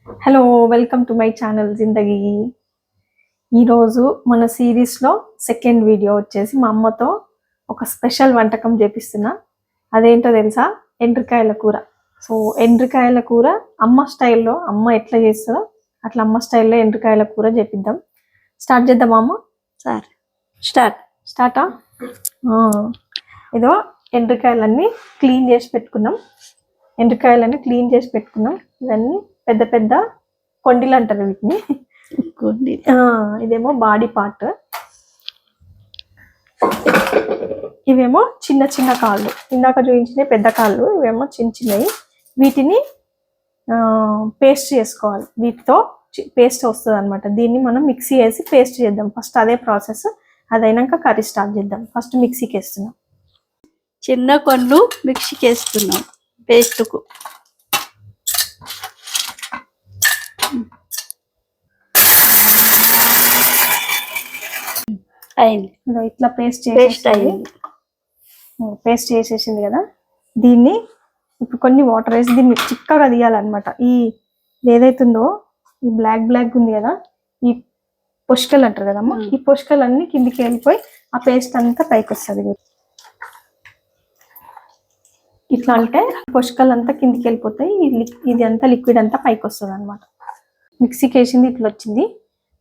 Hello welcome to my channel జిందగీ. ఈరోజు మన సిరీస్లో సెకండ్ వీడియో వచ్చేసి మా అమ్మతో ఒక స్పెషల్ వంటకం చేపిస్తున్నా. అదేంటో తెలుసా? ఎండ్రికాయల కూర. సో ఎండ్రికాయల కూర అమ్మ స్టైల్లో, అమ్మ ఎట్లా చేస్తుందో అట్లా అమ్మ స్టైల్లో ఎండ్రికాయల కూర చేపిద్దాం. స్టార్ట్ చేద్దామా అమ్మ? స్టార్టా? ఇదో ఎండ్రికాయలన్నీ క్లీన్ చేసి పెట్టుకున్నాం. ఇవన్నీ పెద్ద పెద్ద కొండిలు అంటారు వీటిని. ఇదేమో బాడీ పార్ట్, ఇవేమో చిన్న చిన్న కాళ్ళు. ఇందాక చూపించిన పెద్ద కాళ్ళు, ఇవేమో చిన్న చిన్నవి. వీటిని పేస్ట్ చేసుకోవాలి. వీటితో పేస్ట్ వస్తుంది అనమాట. దీన్ని మనం మిక్సీ వేసి పేస్ట్ చేద్దాం. ఫస్ట్ అదే ప్రాసెస్. అదైనాక కర్రీ స్టార్ట్ చేద్దాం. ఫస్ట్ మిక్సీకి వేస్తున్నాం. చిన్న కొండ్లు మిక్సీకి వేస్తున్నాం పేస్ట్కు. అయింది, ఇట్లా పేస్ట్ చేసేసింది కదా. దీన్ని ఇప్పుడు కొన్ని వాటర్ వేసి దీన్ని చిక్కగా తీయాలన్నమాట. ఈ ఏదైతుందో ఈ బ్లాక్ ఉంది కదా, ఈ పొష్కలు అంటారు కదమ్మా, ఈ పొష్కలు అన్ని కిందికి వెళ్ళిపోయి ఆ పేస్ట్ అంతా పైకి వస్తుంది. ఇట్లా అంటే పొష్కలు అంతా కిందికి వెళ్ళిపోతాయి. ఇది అంతా లిక్విడ్ అంతా పైకి వస్తుంది అనమాట. మిక్సీకి వేసింది ఇట్లా వచ్చింది.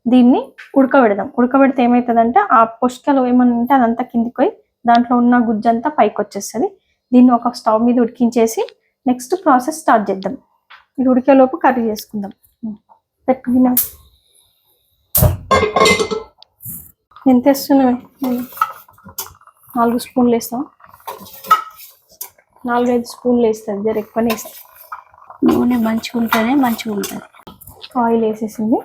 దీన్ని ఉడకబెడితే ఏమవుతుందంటే ఆ పొష్కలు ఏమన్నా ఉంటే అదంతా కిందికి పోయి దాంట్లో ఉన్న గుజ్జంతా పైకి వచ్చేస్తుంది. దీన్ని ఒక స్టవ్ మీద ఉడికించేసి నెక్స్ట్ ప్రాసెస్ స్టార్ట్ చేద్దాం. ఇది ఉడికేలోపు కర్రీ చేసుకుందాం. పెట్టుకున్నా ఎంత వేస్తున్నావు? 4 స్పూన్లు వేస్తాం. 4-5 స్పూన్లు వేస్తుంది. జర ఎక్కువనే వేస్తాం. నూనె మంచిగా ఉంటుంది. ఆయిల్ వేసేసింది.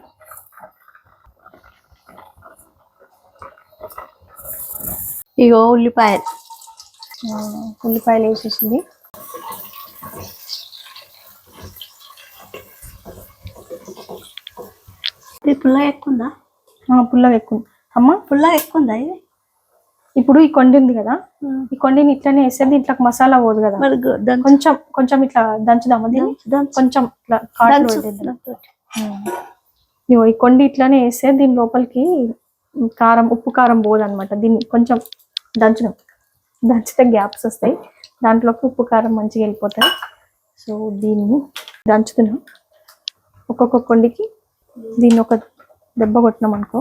ఇగో ఉల్లిపాయలు వేసేసింది. ఇది పుల్లగా ఎక్కువ ఉందా? పుల్లగా ఎక్కువ అమ్మ, పుల్లగా ఎక్కువ ఉందా? ఇది ఇప్పుడు ఈ కొండి ఉంది కదా, ఈ కొండిని ఇట్లానే వేస్తే దీంట్లోకి మసాలా పోదు కదా. కొంచెం ఇట్లా దంచుదామా దీన్ని? కొంచెం ఇట్లా ఈ కొండి ఇట్లానే వేస్తే దీని లోపలికి ఉప్పు కారం పోదు అనమాట. దీన్ని కొంచెం దంచితే గ్యాప్స్ వస్తాయి. దాంట్లోకి ఉప్పు కారం మంచిగా వెళ్ళిపోతాయి. సో దీన్ని దంచుతున్నాం. ఒక్కొక్క కొండికి దీన్ని ఒక దెబ్బ కొట్టినాం అనుకో,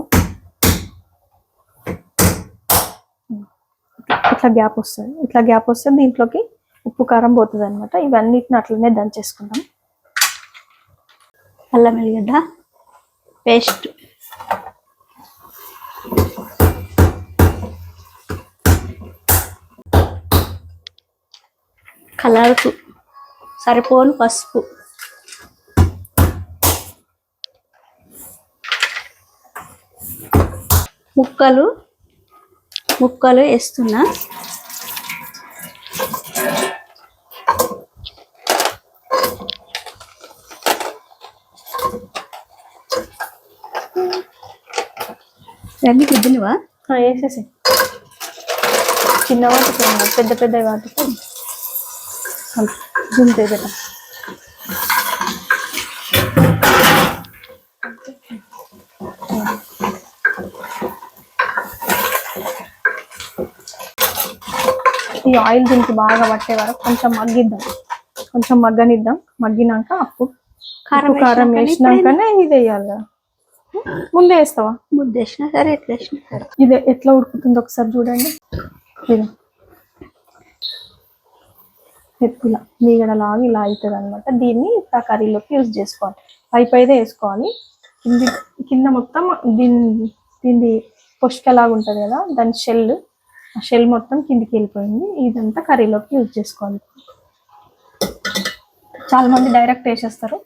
ఇట్లా గ్యాప్ వస్తుంది. దీంట్లోకి ఉప్పు కారం పోతుంది అనమాట. ఇవన్నిటిని అట్లనే దంచేసుకుందాం. అల్లం వెల్లిగడ్డ పేస్ట్, కలర్కు సరిపోను పసుపు, ముక్కలు వేస్తున్నా. అన్ని గుద్దినవా? వేసేసి చిన్న వాటికి పెద్ద వాటికి దింపే కదా. ఈ ఆయిల్ దీనికి బాగా పట్టే వరకు కొంచెం మగ్గనిద్దాం. మగ్గినాక అప్పుడు కారం వేసినాకనే ఇది వేయాలి కదా. ముందే వేస్తావా? ముందు వేసినా సరే, ఎట్లా వేసినా సరే. ఇది ఎట్లా ఉడుకుతుందో ఒకసారి చూడండి. ఎత్తులా మీగడలాగా ఇలా అవుతుంది అనమాట. దీన్ని ఆ కర్రీలోకి యూజ్ చేసుకోవాలి. పైదే వేసుకోవాలి. కింద మొత్తం దీన్ని పొష్కలాగా ఉంటుంది కదా, దాని షెల్ మొత్తం కిందికి వెళ్ళిపోయింది. ఇదంతా కర్రీలోకి యూజ్ చేసుకోవాలి. చాలా మంది డైరెక్ట్ వేసేస్తారు.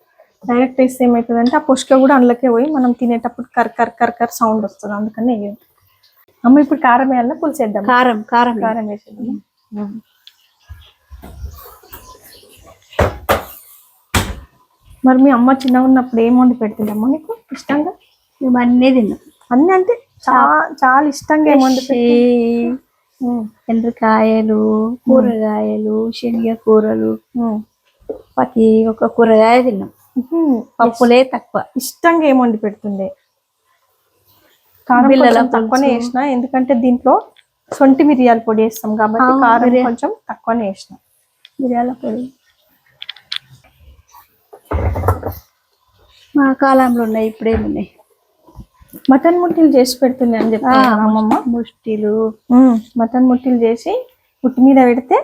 డైరెక్ట్ వేస్తే ఏమవుతుందంటే ఆ పొష్క కూడా అందులోకే పోయి మనం తినేటప్పుడు కర్ సౌండ్ వస్తుంది. అందుకని అమ్మ ఇప్పుడు కారం వేయాలన్నా పులుసు వేద్దాం. కారం వేసేద్దాం. మరి మీ అమ్మ చిన్నగా ఉన్నప్పుడు ఏం వండి పెట్టిందమ్మా నీకు ఇష్టంగా? మేము అన్నీ తిన్నాం. అన్నీ అంటే చాలా ఇష్టంగా ఏం వండి పెట్టి? ఎండ్రకాయలు, కూరగాయలు, శనగ కూరలు, ప్రతి ఒక్క కూరగాయ తిన్నాం. పప్పులే తక్కువ. ఇష్టంగా ఏం వండి పెడుతుండే. కారం బిళ్ళల కొంచెం తక్కువనే పులుసు. వేసిన, ఎందుకంటే దీంట్లో సొంటి మిరియాల పొడి వేస్తాం కాబట్టి కారం కొంచెం తక్కువనే వేసిన. మిరియాల పొడి మా కాలంలో ఉన్నాయి, ఇప్పుడేమున్నాయి. మటన్ ముట్టిలు చేసి పెడుతుంది అని చెప్పి అమ్మమ్మ. ముష్టిలు మటన్ ముట్టిలు చేసి పుట్టి మీద పెడితే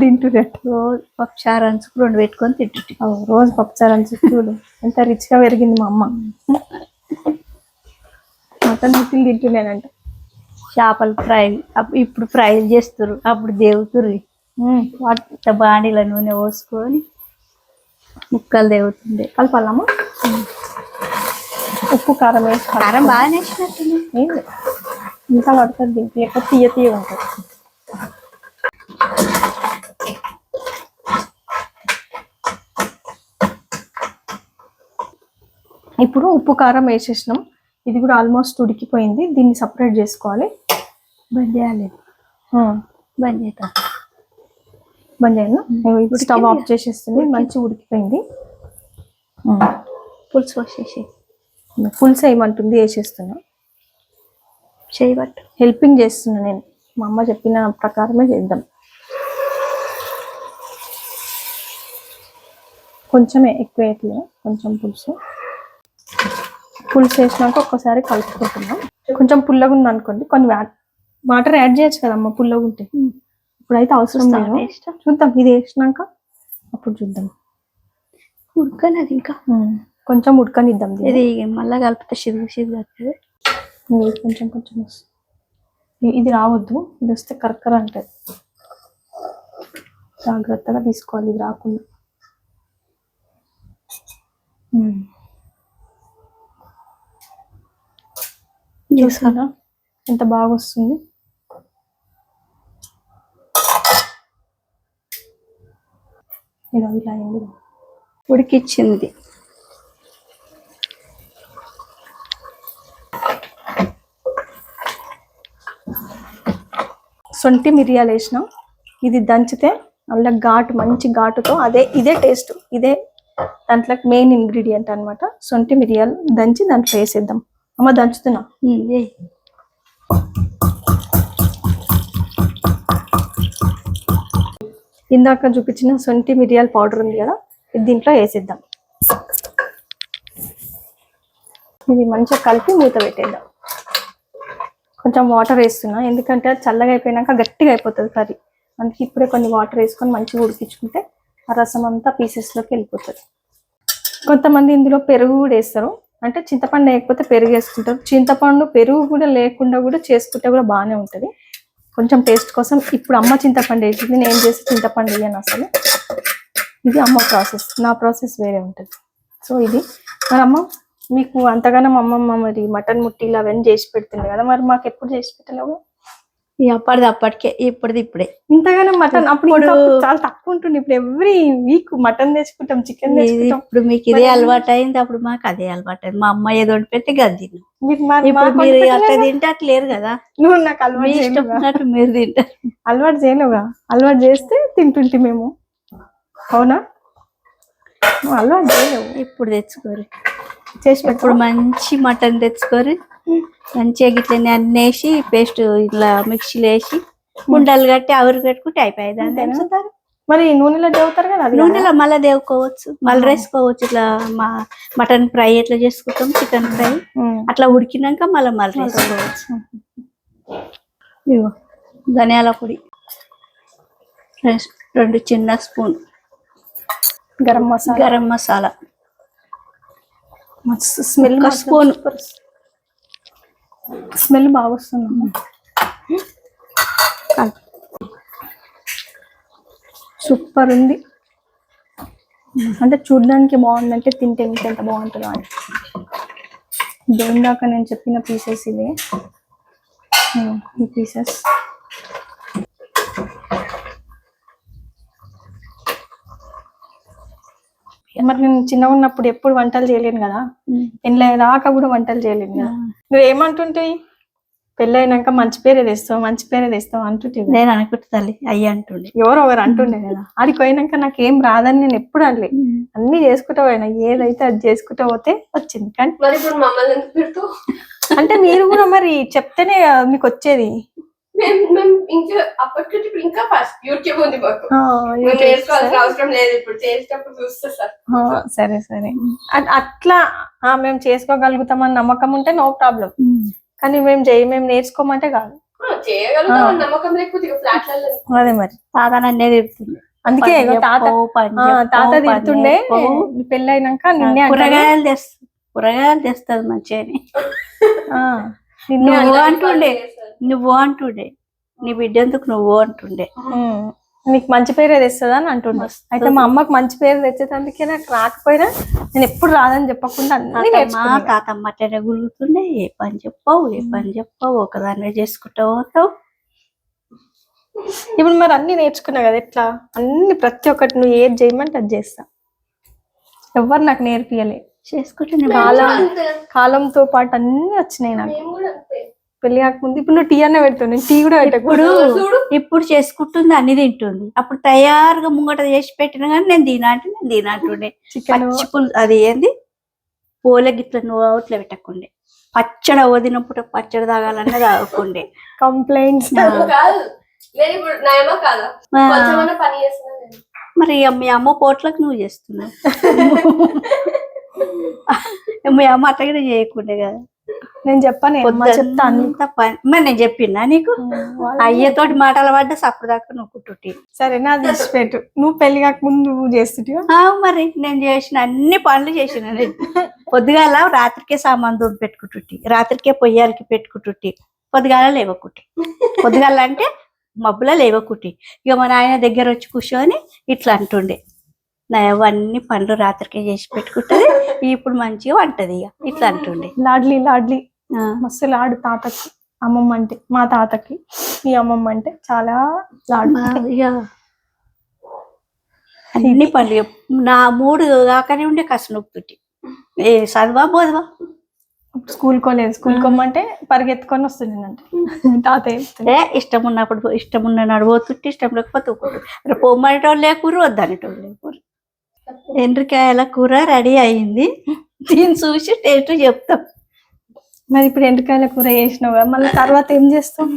తింటున్నట్టు. రోజు పప్పుచారు అంచుకు 2 పెట్టుకొని తింటుంటే. రోజు పప్పుచారు అని చూడు ఎంత రిచ్ గా పెరిగింది మా అమ్మ. మటన్ ముట్టిలు తింటున్నానంట. చేపలు ఫ్రై ఇప్పుడు ఫ్రై చేస్తారు, అప్పుడు దేవుతుర్రి వాటి బాణీల నూనె పోసుకొని ముక్కలు దేవుతుండే. కలపాలమ్మా. ఉప్పు కారం వేసి కారం బాగా వేసినట్టుంది. ఇంకా పడుతుంది దీనికి, లేకపోతే తీయ తీయ ఉంటుంది. ఇప్పుడు ఉప్పు కారం వేసేసినాం, ఇది కూడా ఆల్మోస్ట్ ఉడికిపోయింది. దీన్ని సపరేట్ చేసుకోవాలి. బంద్ చేయాలి. బంద్ చేద్దాం. బంద్ చేయను. ఇప్పుడు స్టవ్ ఆఫ్ చేసేస్తుంది. మంచి ఉడికిపోయింది. పులుసు వచ్చేసి పులుసు వేయమంటుంది, వేసేస్తున్నా. చేయబట్టు హెల్పింగ్ చేస్తున్నా నేను. మా అమ్మ చెప్పిన ప్రకారమే చేద్దాం. కొంచెమే, ఎక్కువ వేయట్లే, కొంచెం పులుసు వేసినాక ఒక్కసారి కలుపుకుంటున్నాం. కొంచెం పుల్లగా ఉంది అనుకోండి, కొన్ని వాటర్ యాడ్ చేయొచ్చు కదమ్మా పుల్లగా ఉంటే. ఇప్పుడైతే అవసరం లేదు, చూద్దాం. ఇది వేసినాక అప్పుడు చూద్దాం. ఉడకనది ఇంకా కొంచెం ఉడకనిద్దాం. ఇది మళ్ళా కలిపితే సిరుగు సిరుగు వస్తుంది. కొంచెం కొంచెం వస్తుంది. ఇది రావద్దు, ఇది వస్తే కరకర అంటది. జాగ్రత్తగా తీసుకోవాలి ఇది రాకుండా. చూసారా ఎంత బాగా వస్తుంది. ఇలా అయింది, ఉడికిచ్చింది. సొంటి మిరియాలు వేసినాం. ఇది దంచితే అలా ఘాటు, మంచి ఘాటుతో ఇదే టేస్ట్. ఇదే దాంట్లోకి మెయిన్ ఇంగ్రీడియంట్ అన్నమాట. సొంటి మిరియాలు దంచి దాంట్లో వేసేద్దాం. అమ్మ దంచుతున్నా. ఇందాక చూపించిన సొంటి మిరియాల పౌడర్ ఉంది కదా, ఇది దీంట్లో వేసేద్దాం. ఇది మంచిగా కలిపి మూత పెట్టేద్దాం. కొంచెం వాటర్ వేస్తున్నా, ఎందుకంటే అది చల్లగా అయిపోయినాక గట్టిగా అయిపోతుంది కర్రీ. అందుకే ఇప్పుడే కొన్ని వాటర్ వేసుకొని మంచిగా ఉడికించుకుంటే ఆ రసం అంతా పీసెస్లోకి వెళ్ళిపోతుంది. కొంతమంది ఇందులో పెరుగు కూడా వేస్తారు, అంటే చింతపండు లేకపోతే పెరుగు వేసుకుంటారు. చింతపండు పెరుగు కూడా లేకుండా కూడా చేసుకుంటే కూడా బాగానే ఉంటుంది. కొంచెం టేస్ట్ కోసం ఇప్పుడు అమ్మ చింతపండు వేసింది, నేను చేసి చింతపండు వేయను అసలు. ఇది అమ్మ ప్రాసెస్, నా ప్రాసెస్ వేరే ఉంటుంది. సో ఇది మరి అమ్మ మీకు అంతగానో అమ్మమ్మ మరి మటన్ ముట్టిలు అవన్నీ చేసి పెడుతుంది కదా, మరి మాకు ఎప్పుడు చేసి పెట్టలేవు? అప్పటిది అప్పటికే, ఇప్పుడుది ఇప్పుడే. ఇంతగానో మటన్ అప్పుడు చాలా తక్కువ ఉంటుంది. ఇప్పుడు ఎవ్రీ వీక్ మటన్ తెచ్చుకుంటాం, చికెన్ తెచ్చుకుంటాం. ఇప్పుడు మీకు ఇదే అలవాటు అయింది, అప్పుడు మాకు అదే అలవాటు అయింది. మా అమ్మ ఏదో పెట్టి గది అట్లా తింటే అట్లా లేరు కదా. నువ్వు నాకు అలవాటు మీరు తింటారు, అలవాటు చేయలేవుగా. అలవాటు చేస్తే తింటుంటే మేము. అవునా? నువ్వు అలవాటు చేయలేవు. ఇప్పుడు తెచ్చుకోరు, చేసి ఇప్పుడు మంచి మటన్ తెచ్చుకోరు. మంచిగా గిట్లని అన్ని వేసి పేస్ట్ ఇట్లా మిక్సీలో వేసి కుండలు కట్టి ఆవిరి కట్టుకుంటే అయిపోయింది. మరి నూనెలో దేవుతారు కదా, నూనెలో మళ్ళీ దేవుకోవచ్చు, మళ్ళీ వేసుకోవచ్చు. ఇట్లా మటన్ ఫ్రై ఎట్లా చేసుకుంటాం, చికెన్ ఫ్రై అట్లా ఉడికినాక మళ్ళీ వేసుకోవచ్చు. ఇగో ధనియాల పొడి 2 చిన్న spoon, garam masala smell, spoon smell బాగా వస్తుంది. సూపర్ ఉంది. అంటే చూడడానికి బాగుందంటే తింటే ఇంకెంత బాగుంటుందో అని. ఇందాక నేను చెప్పిన పీసెస్ ఇవే, ఈ పీసెస్. మరి నేను చిన్నగా ఉన్నప్పుడు ఎప్పుడు వంటలు చేయలేను కదా, ఇంట్లో దాకా కూడా వంటలు చేయలేను కదా. నువ్వేమంటుంటాయి? పెళ్ళైనాక మంచి పేరే తెస్తావు మంచి పేరే తెస్తావు అంటుంటే నేను అనుకుంటా తల్లి అయ్యి అంటుండే. ఎవరో ఒకరు అంటుండే కదా. ఆడికి పోయినాక నాకు ఏం రాదని నేను ఎప్పుడు అనలే. అన్ని చేసుకుంటా పోయినా, ఏదైతే అది చేసుకుంటా పోతే వచ్చింది. కానీ మరి ఇప్పుడు మమ్మల్ని ఎందుకు పెడతావు? అంటే మీరు కూడా మరి చెప్తేనే కదా మీకు వచ్చేది. మేము ఇంకా అప్పటికి ఇప్పుడు ఇంకా ఫస్ట్ యూట్యూబ్ ఉంది మాకు. మేము నేర్చుకోవాల్సిన అవసరం లేదు, ఇప్పుడు చేసేటప్పుడు చూస్తా సార్. సరే సరే, అట్లా మేము చేసుకోగలుగుతామని నమ్మకం ఉంటే నో ప్రాబ్లం. కానీ మేము నేర్చుకోమంటే కాదు. చేయగలుగుతాం నమ్మకం లేకపోతే ఫ్లాట్లలో. అదే మరి తాత నన్నే తిడుతుంది. అందుకే తాత తిడుతుండే పెళ్ళైనాక నిన్నే కూరగాయలు తెస్తుంది మంచిగాని. నువ్వు అంటుండే నీ బిడ్డ ఎందుకు నువ్వు అంటుండే. నీకు మంచి పేరే తెస్తుందా అని అంటుండే. అయితే మా అమ్మకి మంచి పేరు తెచ్చేటందుకే నాకు రాకపోయినా నేను ఎప్పుడు రాదని చెప్పకుండా అన్ని నేర్చుకున్నా. తాతమ్మ అట్లనే గురుగుతుండే, ఏ పని చెప్పవు ఒకదాన్నే చేసుకుంటా పోతావు. ఇప్పుడు మరి అన్ని నేర్చుకున్నా కదా, ఎట్లా అన్ని ప్రతి ఒక్కటి నువ్వు ఏది చేయమంటే అది చేస్తా. ఎవరు నాకు నేర్పియలే. చేసుకుంటే కాలంతో పాటు అన్ని వచ్చినాయి నాకు. పెళ్లి కాకముందు ఇప్పుడు నువ్వు టీ అన్న పెడతావు, నేను టీ కూడా ఇప్పుడు చేసుకుంటుంది, అన్ని తింటుంది. అప్పుడు తయారుగా ముంగట చేసి పెట్టినా కానీ నేను దీనంటుండే. చికెన్ అది ఏంది పోలే గిట్ల నువ్వు ఇట్లా పెట్టకుండే. పచ్చడి వదినప్పుడు పచ్చడి తాగాలన్నా తాగకుండే. కంప్లైంట్స్ మరి మీ అమ్మ పోట్లకు నువ్వు చేస్తున్నావు. మీ అమ్మ అట్లా చేయకుండే కదా. నేను చెప్పాను చెప్తా అంత పని. మరి నేను చెప్పినా నీకు అయ్యతోటి మాటలు పడ్డా సప్పుడు దాకా నువ్వు కుట్టుటి. సరే నా తీసిపెట్టు, నువ్వు పెళ్లి కాకముందు నువ్వు చేస్తుంటే. మరి నేను చేసిన అన్ని పనులు చేసిన. పొద్దుగాల రాత్రికే సామాన్ దూరం పెట్టుకుంటుట్టి, రాత్రికే పొయ్యాలకి పెట్టుకుంటుట్టి, పొద్దుగాల లేవకుట్టి. పొద్దుగాల అంటే మబ్బులా లేవకుట్టి. ఇక మా నాయన దగ్గర వచ్చి కూర్చొని ఇట్లా అంటుండే, నా అవన్నీ పనులు రాత్రికే చేసి పెట్టుకుంటది, ఇప్పుడు మంచిగా వంటది ఇక ఇట్లా అంటుండే. లాడ్లీ మస్తు లాడు తాతకి. అమ్మమ్మ అంటే మా తాతకి మీ అమ్మమ్మ అంటే చాలా లాడు. ఇక అన్ని పనులు నా మూడు కాకనే ఉండే కసి నొప్పుతుట్టి. ఏ చదువా బోధవా. స్కూల్ కొమ్మంటే పరిగెత్తుకొని వస్తుండే తాతయ్య. ఇష్టం ఉన్న నాడు పోతుంటే, ఇష్టం లేకపోతే పొమ్మనేటోళ్ళు లేకూరు, వద్దనేటోళ్ళు లేకూరు. ఎండ్రికాయల కూర రెడీ అయింది, దీన్ని చూసి టేస్ట్ చెప్తాం. మరి ఇప్పుడు ఎండ్రికాయల కూర చేసినావు, మళ్ళీ తర్వాత ఏం చేస్తాం?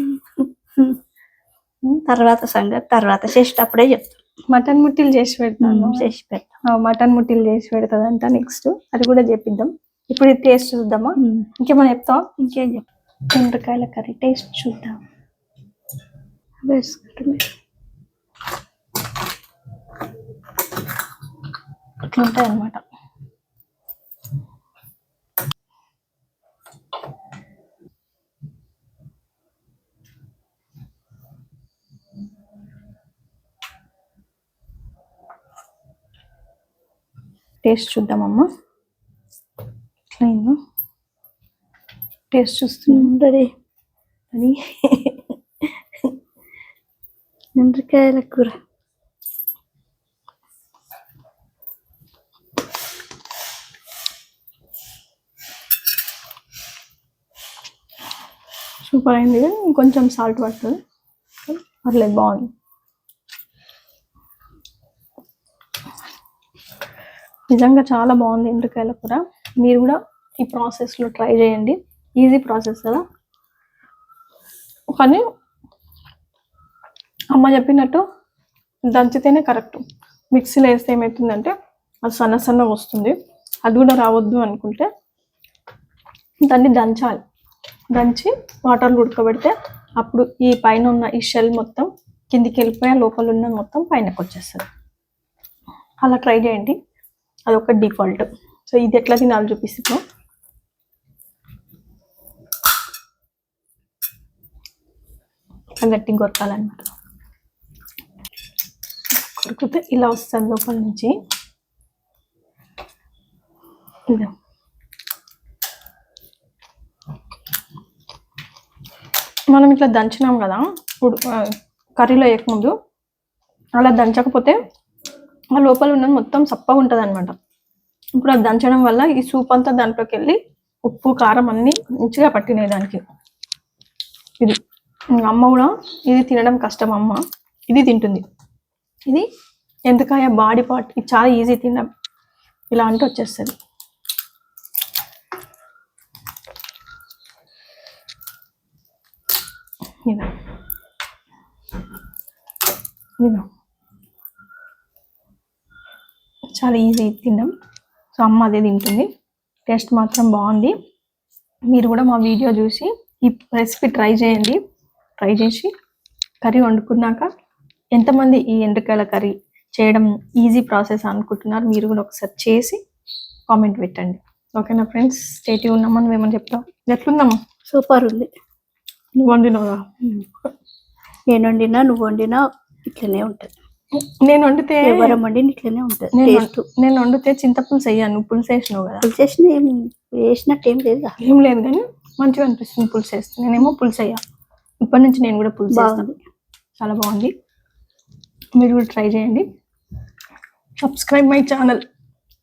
తర్వాత సంగతి తర్వాత చేసేటప్పుడే చెప్తాం. మటన్ ముట్టిలు చేసి పెడతాను. మటన్ ముట్టిలు చేసి పెడతాదంట నెక్స్ట్, అది కూడా చేపిద్దాం. ఇప్పుడు ఇది టేస్ట్ చూద్దామా? ఇంకేమైనా చెప్తావా? ఇంకేం చెప్తాం. ఎండ్రికాయల కర్రీ టేస్ట్ చూద్దాం. ఇట్లా ఉంటాయి అన్నమాట. టేస్ట్ చూద్దామమ్మా. ఇట్లా టేస్ట్ చూస్తుంది అది ఎండ్రికాయల కూర. సూపర్ అయింది. ఇంకొంచెం సాల్ట్ పడుతుంది, పర్లేదు, బాగుంది. నిజంగా చాలా బాగుంది ఎండ్రికాయల కూర. మీరు కూడా ఈ ప్రాసెస్లో ట్రై చేయండి. ఈజీ ప్రాసెస్ కదా, కానీ అమ్మ చెప్పినట్టు దంచితేనే కరెక్ట్. మిక్సీలో వేస్తే ఏమవుతుందంటే అది సన్నగా వస్తుంది. అది కూడా రావద్దు అనుకుంటే దాన్ని దంచాలి. దంచి వాటర్లో ఉడకబెడితే అప్పుడు ఈ పైన ఉన్న ఈ షెల్ మొత్తం కిందికి వెళ్ళిపోయి లోపల ఉన్న మొత్తం పైనకి వచ్చేస్తుంది. అలా ట్రై చేయండి, అదొక డిఫాల్ట్. సో ఇది ఎట్లా తినాలి చూపిస్తున్నాం. గట్టి కొరకాలన్నమాట. కొరికితే ఇలా వస్తుంది లోపల నుంచి. మనం ఇట్లా దంచినాం కదా కర్రీలో వేయకముందు, అలా దంచకపోతే ఆ లోపల ఉన్నది మొత్తం సప్పగా ఉంటుంది అనమాట. ఇప్పుడు అది దంచడం వల్ల ఈ సూప్ అంతా దాంట్లోకి వెళ్ళి ఉప్పు కారం అన్నీ మంచిగా పట్టినాయి దానికి. ఇది అమ్మ కూడా ఇది తినడం కష్టం, అమ్మ ఇది తింటుంది. ఇది ఎంతకాయ బాడీ పార్ట్, ఇది చాలా ఈజీ తినడం. ఇలా అంటే వచ్చేస్తుంది. ఇదా ఇదా చాలా ఈజీ తినడం. సో అమ్మ అదే తింటుంది. టేస్ట్ మాత్రం బాగుంది. మీరు కూడా మా వీడియో చూసి ఈ రెసిపీ ట్రై చేయండి. ట్రై చేసి కర్రీ వండుకున్నాక ఎంతమంది ఈ ఎండ్రకాయల కర్రీ చేయడం ఈజీ ప్రాసెస్ అనుకుంటున్నారు, మీరు కూడా ఒకసారి చేసి కామెంట్ పెట్టండి. ఓకేనా ఫ్రెండ్స్, స్టే ట్యూన్. మనం ఏమని చెప్తాం. ఎట్లుందమ్మా? సూపర్ ఉంది. నువ్వు వండినవా? నేను వండినా నువ్వు వండినా ఇట్లనే ఉంటుంది. నేను వండితే ఎవరం వండిన ఇట్లనే ఉంటుంది టేస్ట్. నేను వండితే చింతపులుసు వేయను, పులుసు వేసినావు కదా. పులుసు వేసిన వేసినట్టు ఏం లేదు. ఏం లేదు కానీ మంచిగా అనిపిస్తుంది పులుసు వేస్తే. నేనేమో పులుసు అయ్యా. ఇప్పటి నుంచి నేను కూడా పులుసు వేస్తాను. చాలా బాగుంది. మీరు కూడా ట్రై చేయండి. Subscribe my channel.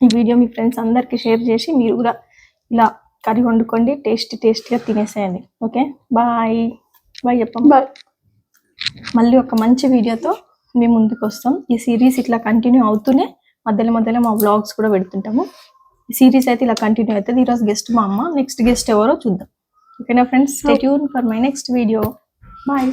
ఈ వీడియో మీ ఫ్రెండ్స్ అందరికీ షేర్ చేసి మీరు కూడా ఇలా కర్రీ వండుకోండి. టేస్టీగా తినేసేయండి. ఓకే, బాయ్ బాయ్ చెప్పండి. బాయ్. మళ్ళీ ఒక మంచి వీడియోతో మేము ముందుకు వస్తాం. ఈ సిరీస్ ఇట్లా కంటిన్యూ అవుతూనే మధ్యలో మా వ్లాగ్స్ కూడా పెడుతుంటాము. ఈ సిరీస్ అయితే ఇలా కంటిన్యూ అవుతుంది. ఈరోజు గెస్ట్ మా అమ్మ, నెక్స్ట్ గెస్ట్ ఎవరో చూద్దాం. ఓకేనా friends, stay tune for my next video. Bye.